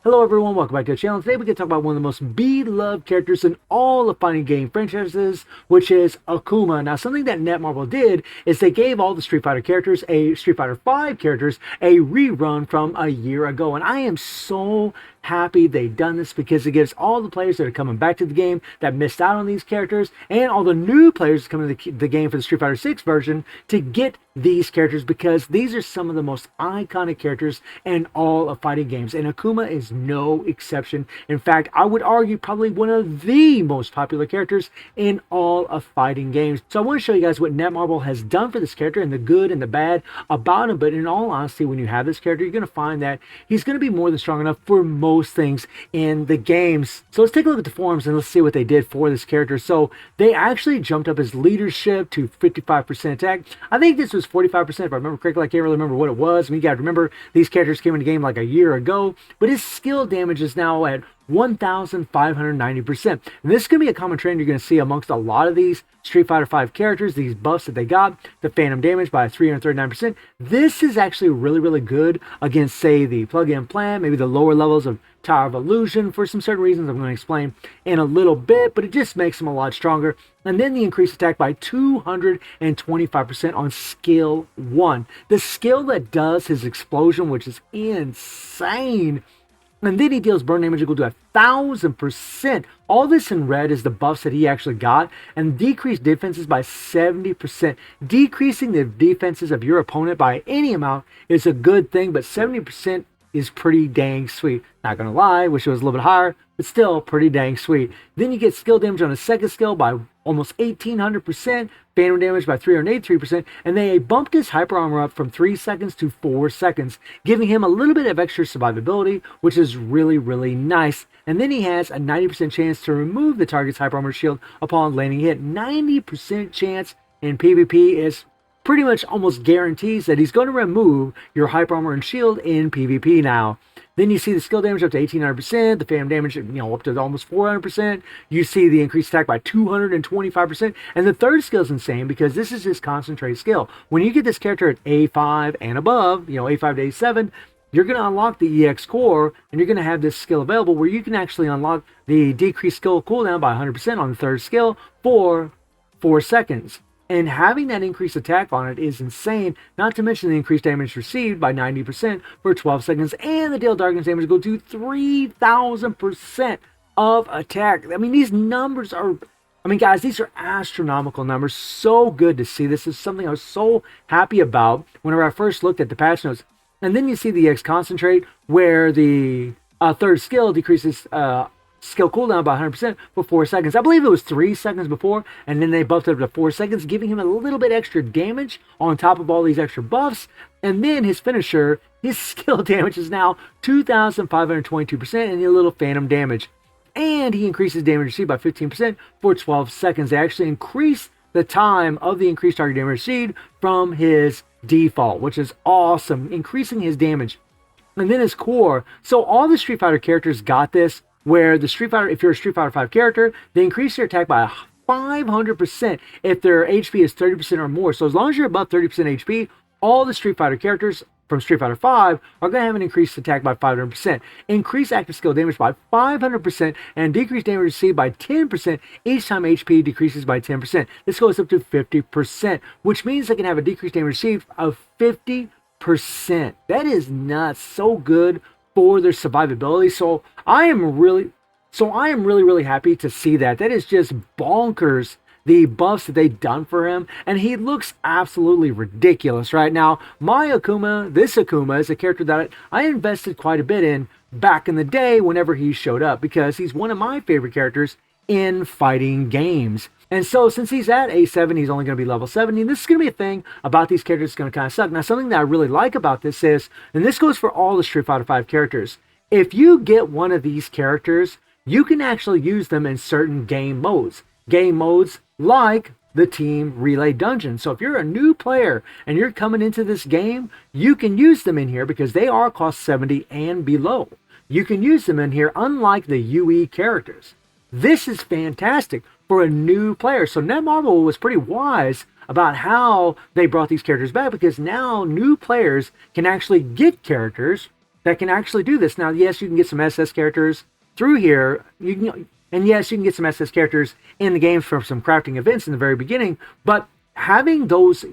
Hello everyone, welcome back to the channel. Today we're going to talk about one of the most beloved characters in all of fighting game franchises, which is Akuma. Now, something that Netmarble did is they gave all the Street Fighter characters, Street Fighter 5 characters, a rerun from a year ago. And I am so happy they've done this because it gives all the players that are coming back to the game that missed out on these characters and all the new players coming to the game for the Street Fighter 6 version to get these characters, because these are some of the most iconic characters in all of fighting games, and Akuma is no exception. In fact, I would argue probably one of the most popular characters in all of fighting games. So I want to show you guys what Netmarble has done for this character and the good and the bad about him. But in all honesty, when you have this character, you're going to find that he's going to be more than strong enough for most things in the games. So let's take a look at the forums and let's see what they did for this character. So they actually jumped up his leadership to 55% attack. I think this was 45% if I remember correctly. I can't really remember what it was. I mean, you got to remember these characters came in the game like a year ago, but his skill damage is now at 1,590%. And this is going to be a common trend you're going to see amongst a lot of these Street Fighter 5 characters, these buffs that they got, the phantom damage by 339%. This is actually really, really good against, say, the plug-in plan, maybe the lower levels of Tower of Illusion for some certain reasons I'm going to explain in a little bit, but it just makes them a lot stronger. And then the increased attack by 225% on skill 1. The skill that does his explosion, which is insane. And then he deals burn damage equal to 1,000%. All this in red is the buffs that he actually got, and decreased defenses by 70%. Decreasing the defenses of your opponent by any amount is a good thing, but 70% is pretty dang sweet. Not gonna lie, wish it was a little bit higher, but still pretty dang sweet. Then you get skill damage on the second skill by almost 1,800%, phantom damage by 383%, and they bumped his hyper armor up from 3 seconds to 4 seconds, giving him a little bit of extra survivability, which is really, really nice. And then he has a 90% chance to remove the target's hyper armor shield upon landing a hit. 90% chance in PvP is pretty much almost guarantees that he's going to remove your hyper armor and shield in PvP now. Then you see the skill damage up to 1,800%, the phantom damage, up to almost 400%. You see the increased attack by 225%. And the third skill is insane because this is his concentrated skill. When you get this character at A5 and above, A5 to A7, you're going to unlock the EX core, and you're going to have this skill available where you can actually unlock the decreased skill cooldown by 100% on the third skill for 4 seconds. And having that increased attack on it is insane, not to mention the increased damage received by 90% for 12 seconds, and the deal darkness damage go to 3,000% of attack. I mean, these numbers are, guys, these are astronomical numbers. So good to see. This is something I was so happy about whenever I first looked at the patch notes. And then you see the X concentrate, where the third skill decreases skill cooldown by 100% for 4 seconds. I believe it was 3 seconds before, and then they buffed it up to 4 seconds, giving him a little bit extra damage on top of all these extra buffs. And then his finisher, his skill damage is now 2,522% and a little phantom damage. And he increases damage received by 15% for 12 seconds. They actually increase the time of the increased target damage received from his default, which is awesome, increasing his damage. And then his core. So all the Street Fighter characters got this, where the Street Fighter, if you're a Street Fighter 5 character, they increase their attack by 500% if their HP is 30% or more. So as long as you're above 30% HP, all the Street Fighter characters from Street Fighter 5 are going to have an increased attack by 500%, increase active skill damage by 500%, and decrease damage received by 10% each time HP decreases by 10%. This goes up to 50%, which means they can have a decreased damage received of 50%. That is nuts. So good for their survivability. So I am really, really happy to see that. That is just bonkers, the buffs that they've done for him, and he looks absolutely ridiculous right now. My Akuma, this Akuma, is a character that I invested quite a bit in back in the day whenever he showed up, because he's one of my favorite characters in fighting games. And so since he's at A7, he's only going to be level 70. And this is going to be a thing about these characters that's going to kind of suck. Now, something that I really like about this is, and this goes for all the Street Fighter 5 characters, if you get one of these characters, you can actually use them in certain game modes. Game modes like the Team Relay Dungeon. So if you're a new player and you're coming into this game, you can use them in here because they are cost 70 and below. You can use them in here, unlike the UE characters. This is fantastic for a new player. So Netmarble was pretty wise about how they brought these characters back, because now new players can actually get characters that can actually do this. Now, yes, you can get some SS characters through here. And yes, you can get some SS characters in the games from some crafting events in the very beginning, but having those,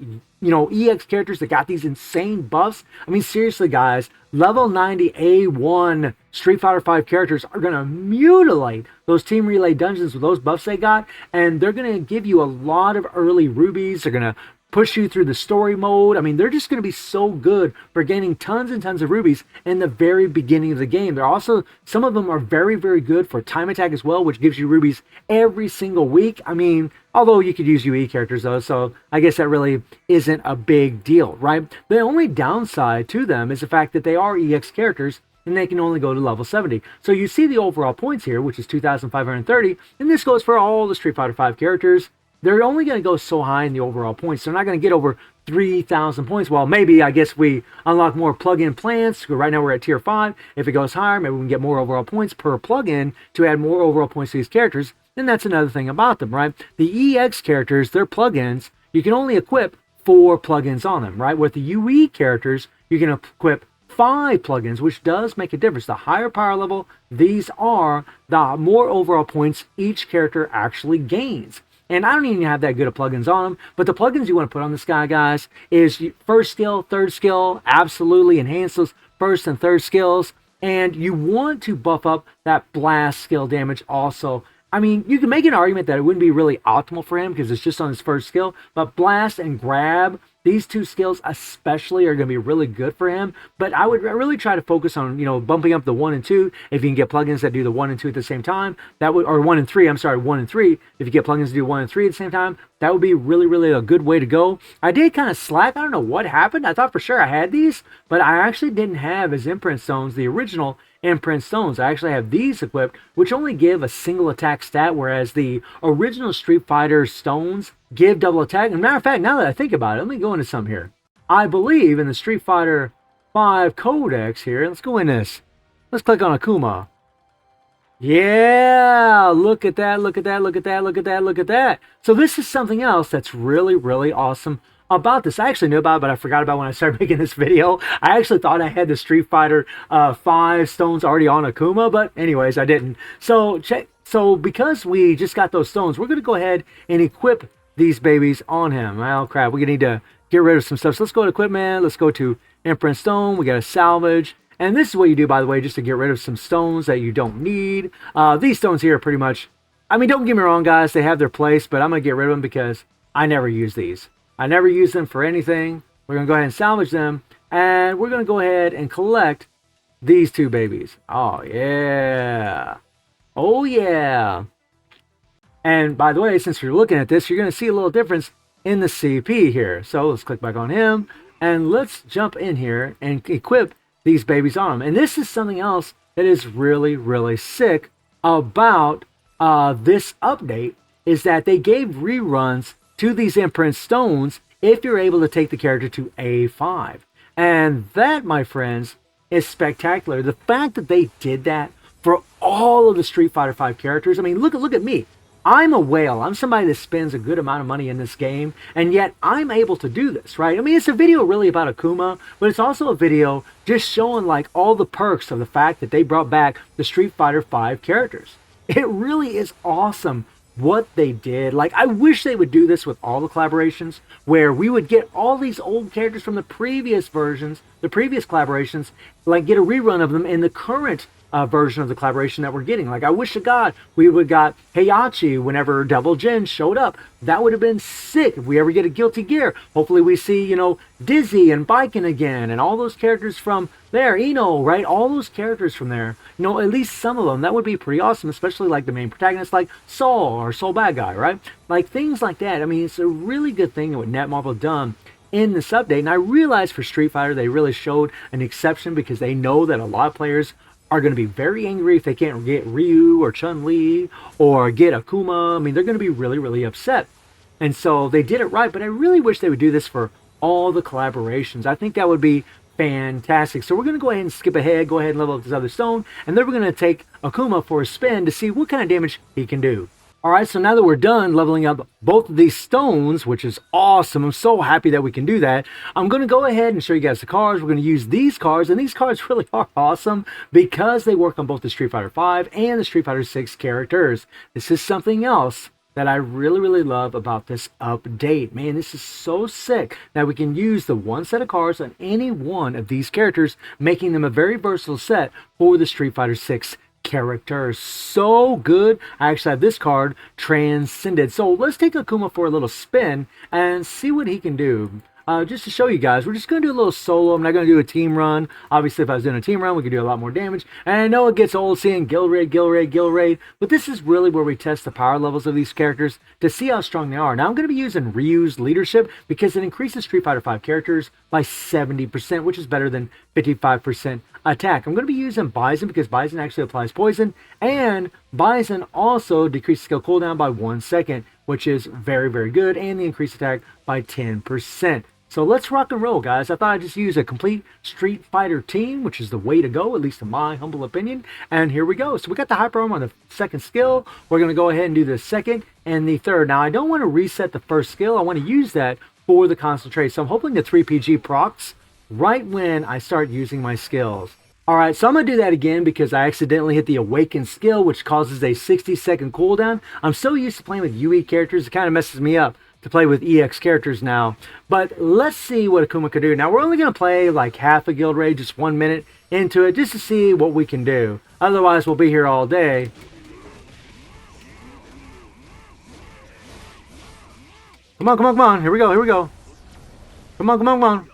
EX characters that got these insane buffs, I mean, seriously, guys, level 90 A1 Street Fighter V characters are going to mutilate those Team Relay dungeons with those buffs they got, and they're going to give you a lot of early rubies. They're going to push you through the story mode. I mean, they're just going to be so good for gaining tons and tons of rubies in the very beginning of the game. They're also, some of them are very, very good for time attack as well, which gives you rubies every single week. I mean, although you could use UE characters though, so I guess that really isn't a big deal, right? The only downside to them is the fact that they are EX characters and they can only go to level 70. So you see the overall points here, which is 2,530, and this goes for all the Street Fighter V characters. They're only going to go so high in the overall points. They're not going to get over 3,000 points. Well, maybe, I guess, we unlock more plug-in plants. Right now we're at tier 5. If it goes higher, maybe we can get more overall points per plug-in to add more overall points to these characters. And that's another thing about them, right? The EX characters, their plugins, you can only equip 4 plugins on them, right? With the UE characters, you can equip 5 plugins, which does make a difference. The higher power level these are, the more overall points each character actually gains. And I don't even have that good of plugins on them, but the plugins you want to put on this guy, guys, is first skill, third skill, absolutely enhance those first and third skills, and you want to buff up that blast skill damage also. I mean, you can make an argument that it wouldn't be really optimal for him because it's just on his first skill, but blast and grab, these 2 skills especially are going to be really good for him. But I would really try to focus on, bumping up the 1 and 2. If you can get plugins that do the 1 and 2 at the same time, that would, or 1 and 3, I'm sorry, 1 and 3. If you get plugins to do 1 and 3 at the same time, that would be really, really a good way to go. I did kind of slack. I don't know what happened. I thought for sure I had these, but I actually didn't have as imprint stones, the original imprint stones. I actually have these equipped, which only give a single attack stat, whereas the original Street Fighter stones give double attack. And matter of fact, now that I think about it, let me go into some here. I believe in the Street Fighter V Codex here. Let's go in this. Let's click on Akuma. Yeah, look at that, look at that, look at that, look at that, look at that. So this is something else that's really, really awesome about this. I actually knew about it, but I forgot about when I started making this video. I actually thought I had the Street Fighter 5 stones already on Akuma, but anyways, I didn't. So because we just got those stones, we're going to go ahead and equip these babies on him. Well, crap, we're going to need to get rid of some stuff. So let's go to equipment. Let's go to imprint stone. We got to salvage. And this is what you do, by the way, just to get rid of some stones that you don't need. These stones here are pretty much, I mean, don't get me wrong, guys. They have their place, but I'm going to get rid of them because I never use these. I never use them for anything. We're going to go ahead and salvage them. And we're going to go ahead and collect these 2 babies. Oh, yeah. Oh, yeah. And by the way, since you're looking at this, you're going to see a little difference in the CP here. So let's click back on him. And let's jump in here and equip these babies on him. And this is something else that is really, really sick about this update, is that they gave reruns to these imprint stones if you're able to take the character to A5. And that, my friends, is spectacular. The fact that they did that for all of the Street Fighter V characters. I mean, look at me. I'm a whale. I'm somebody that spends a good amount of money in this game, and yet I'm able to do this, right? I mean, it's a video really about Akuma, but it's also a video just showing like all the perks of the fact that they brought back the Street Fighter V characters. It really is awesome what they did. Like, I wish they would do this with all the collaborations, where we would get all these old characters from the previous versions, the previous collaborations, like get a rerun of them in the current version of the collaboration that we're getting. Like, I wish to God we would got Heihachi whenever Devil Jin showed up. That would have been sick if we ever get a Guilty Gear. Hopefully we see, Dizzy and Biken again and all those characters from there. Eno, right? All those characters from there. At least some of them. That would be pretty awesome, especially like the main protagonist like Soul or Soul Bad Guy, right? Like things like that. I mean, it's a really good thing what Netmarble done in this update. And I realized for Street Fighter, they really showed an exception because they know that a lot of players are going to be very angry if they can't get Ryu or Chun-Li or get Akuma. I mean, they're going to be really, really upset. And so they did it right, but I really wish they would do this for all the collaborations. I think that would be fantastic. So we're going to go ahead and skip ahead, go ahead and level up this other stone, and then we're going to take Akuma for a spin to see what kind of damage he can do. All right, so now that we're done leveling up both of these stones, which is awesome, I'm so happy that we can do that. I'm going to go ahead and show you guys the cards. We're going to use these cards, and these cards really are awesome because they work on both the Street Fighter V and the Street Fighter VI characters. This is something else that I really love about this update. Man, this is so sick that we can use the one set of cards on any one of these characters, making them a very versatile set for the Street Fighter VI characters. So good. I actually have this card, Transcended. So let's take Akuma for a little spin and see what he can do. Just to show you guys, we're just going to do a little solo. I'm not going to do a team run. Obviously, if I was doing a team run, we could do a lot more damage. And I know it gets old seeing Gil Raid, but this is really where we test the power levels of these characters to see how strong they are. Now, I'm going to be using Ryu's leadership because it increases Street Fighter V characters by 70%, which is better than 55% attack. I'm going to be using Bison because Bison actually applies poison, and Bison also decreases skill cooldown by 1 second, which is very good, and the increased attack by 10%. So let's rock and roll, guys. I thought I'd just use a complete Street Fighter team, which is the way to go, at least in my humble opinion. And here we go. So we got the Hyper Arm on the second skill. We're going to go ahead and do the second and the third. Now, I don't want to reset the first skill. I want to use that for the concentrate. So I'm hoping the 3PG procs right when I start using my skills. Alright, so I'm going to do that again because I accidentally hit the Awaken skill, which causes a 60-second cooldown. I'm so used to playing with UE characters, it kind of messes me up to play with EX characters now. But let's see what Akuma can do. Now, we're only going to play like half a guild raid, just 1 minute into it, just to see what we can do. Otherwise, we'll be here all day. Come on. Here we go. Come on.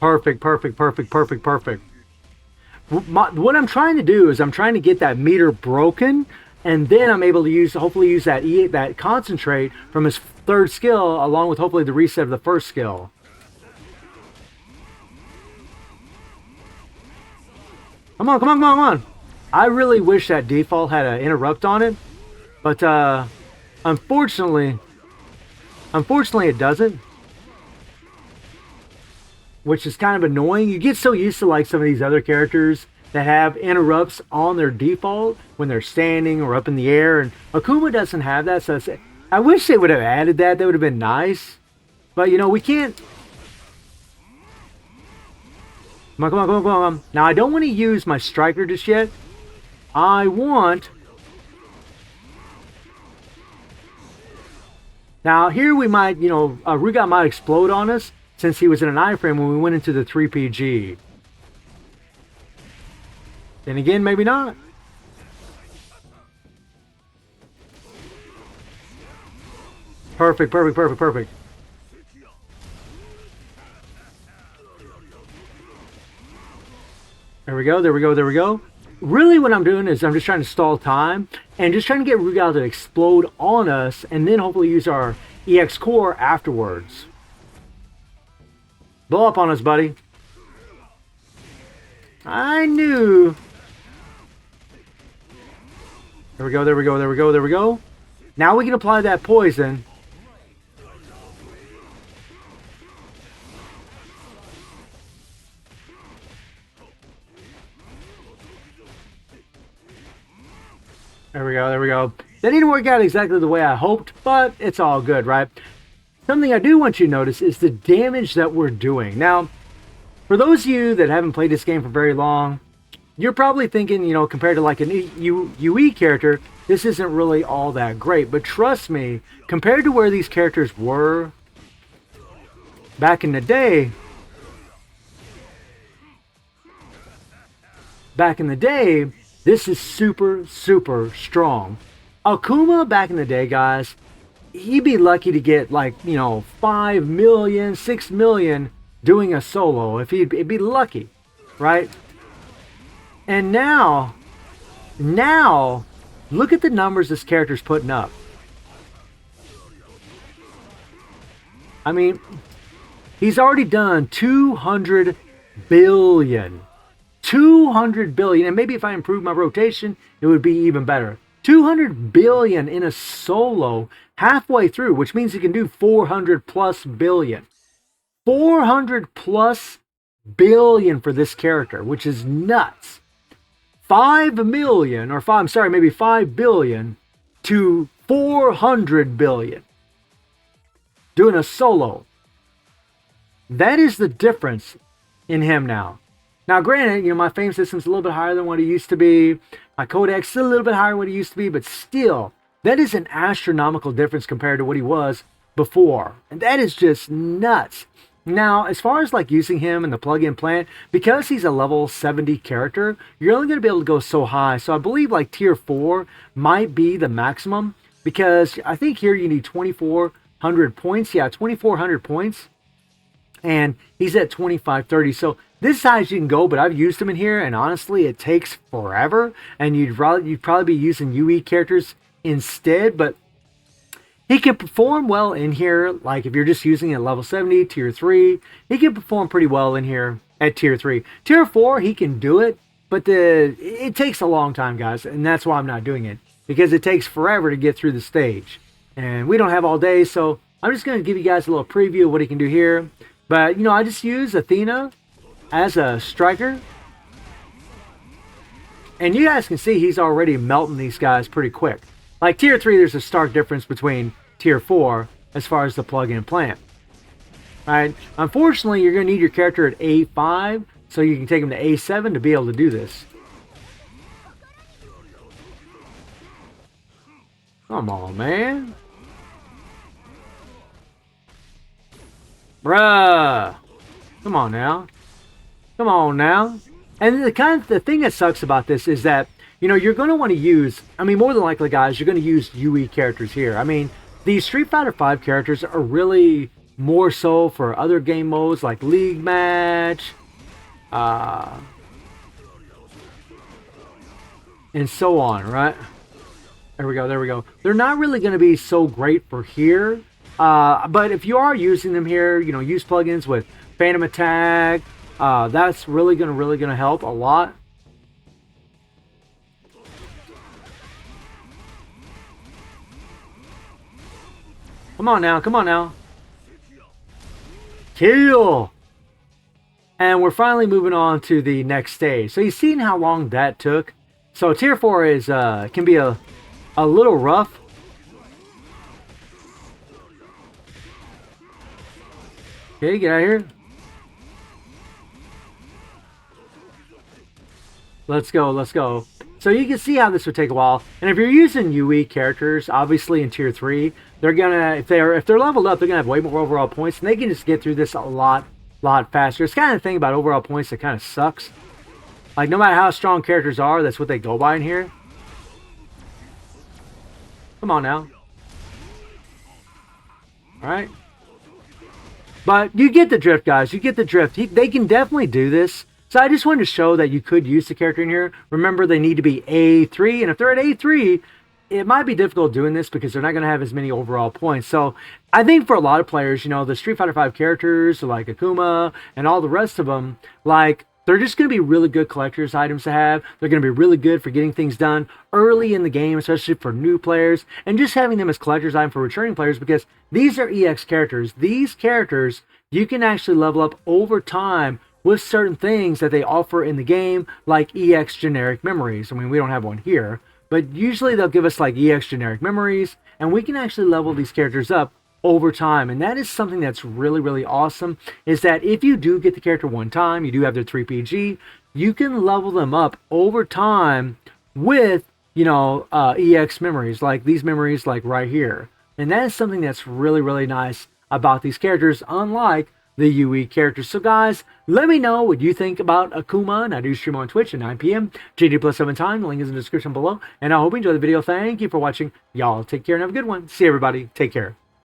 Perfect. What I'm trying to do is I'm trying to get that meter broken, and then I'm able to hopefully use that concentrate from his third skill, along with hopefully the reset of the first skill. Come on. I really wish that default had an interrupt on it, but unfortunately it doesn't. Which is kind of annoying. You get so used to like some of these other characters that have interrupts on their default when they're standing or up in the air, and Akuma doesn't have that. So I wish they would have added that. That would have been nice. But you know, we can't. Come on. Now I don't want to use my striker just yet. I want. Now here we might, Rugat might explode on us, since he was in an iframe when we went into the 3PG. Then again, maybe not. Perfect. There we go. Really what I'm doing is I'm just trying to stall time and just trying to get Rugal to explode on us, and then hopefully use our EX core afterwards. Blow up on us, buddy. I knew. There we go. Now we can apply that poison. There we go. That didn't work out exactly the way I hoped, but it's all good, right? Something I do want you to notice is the damage that we're doing. Now, for those of you that haven't played this game for very long, you're probably thinking, compared to like an UE character, this isn't really all that great. But trust me, compared to where these characters were back in the day, this is super strong. Akuma back in the day, guys, he'd be lucky to get like, 5 million, 6 million doing a solo. It'd be lucky, right? And now, look at the numbers this character's putting up. I mean, he's already done 200 billion. 200 billion. And maybe if I improve my rotation, it would be even better. 200 billion in a solo halfway through, which means he can do 400 plus billion. 400 plus billion for this character, which is nuts. 5 million, or five, I'm sorry, maybe 5 billion to 400 billion. Doing a solo. That is the difference in him now. Now, granted, my fame system's a little bit higher than what it used to be. My codex is a little bit higher than what it used to be, but still, that is an astronomical difference compared to what he was before. And that is just nuts. Now, as far as like using him in the plug-in plant, because he's a level 70 character, you're only going to be able to go so high. So I believe like tier 4 might be the maximum, because I think here you need 2,400 points. Yeah, 2,400 points. And he's at 2,530. So this size you can go, but I've used him in here, and honestly, it takes forever. And you'd probably be using UE characters instead, but he can perform well in here. Like if you're just using it at level 70, tier 3, he can perform pretty well in here at tier 3. Tier 4, he can do it, but it takes a long time, guys, and that's why I'm not doing it, because it takes forever to get through the stage. And we don't have all day, so I'm just going to give you guys a little preview of what he can do here. But, I just use Athena as a striker. And you guys can see he's already melting these guys pretty quick. Like tier 3, there's a stark difference between tier 4 as far as the plug-in plant. Alright, unfortunately, you're going to need your character at A5, so you can take him to A7 to be able to do this. Come on, man. Bruh. Come on now. Come on now. And the thing that sucks about this is that, you're going to want to use, more than likely, guys, you're going to use UE characters here. These Street Fighter V characters are really more so for other game modes like League Match, and so on, right? There we go, there we go. They're not really going to be so great for here. But if you are using them here, use plugins with Phantom Attack. That's really gonna help a lot. Come on now, come on now. Kill! And we're finally moving on to the next stage. So you've seen how long that took. So tier 4 is can be a little rough. Okay, get out of here. Let's go, let's go. So you can see how this would take a while. And if you're using UE characters, obviously in tier 3, they're gonna, if they're leveled up, they're gonna have way more overall points, and they can just get through this a lot faster. It's kind of the thing about overall points that kind of sucks. Like no matter how strong characters are, that's what they go by in here. Come on now. Alright. But you get the drift, guys. You get the drift. They can definitely do this. So I just wanted to show that you could use the character in here. Remember, they need to be A3. And if they're at A3, it might be difficult doing this because they're not going to have as many overall points. So I think for a lot of players, the Street Fighter V characters, like Akuma and all the rest of them, like, they're just going to be really good collector's items to have. They're going to be really good for getting things done early in the game, especially for new players, and just having them as collector's items for returning players, because these are EX characters. These characters, you can actually level up over time with certain things that they offer in the game, like EX generic memories. We don't have one here, but usually they'll give us like EX generic memories, and we can actually level these characters up over time. And that is something that's really awesome, is that if you do get the character one time, you do have their 3PG, you can level them up over time with EX memories, like these memories like right here. And that is something that's really nice about these characters, unlike the UE characters. So guys, let me know what you think about Akuma, and I do stream on Twitch at 9 p.m. JD+7 time. The link is in the description below, and I hope you enjoyed the video. Thank you for watching. Y'all take care and have a good one. See everybody. Take care.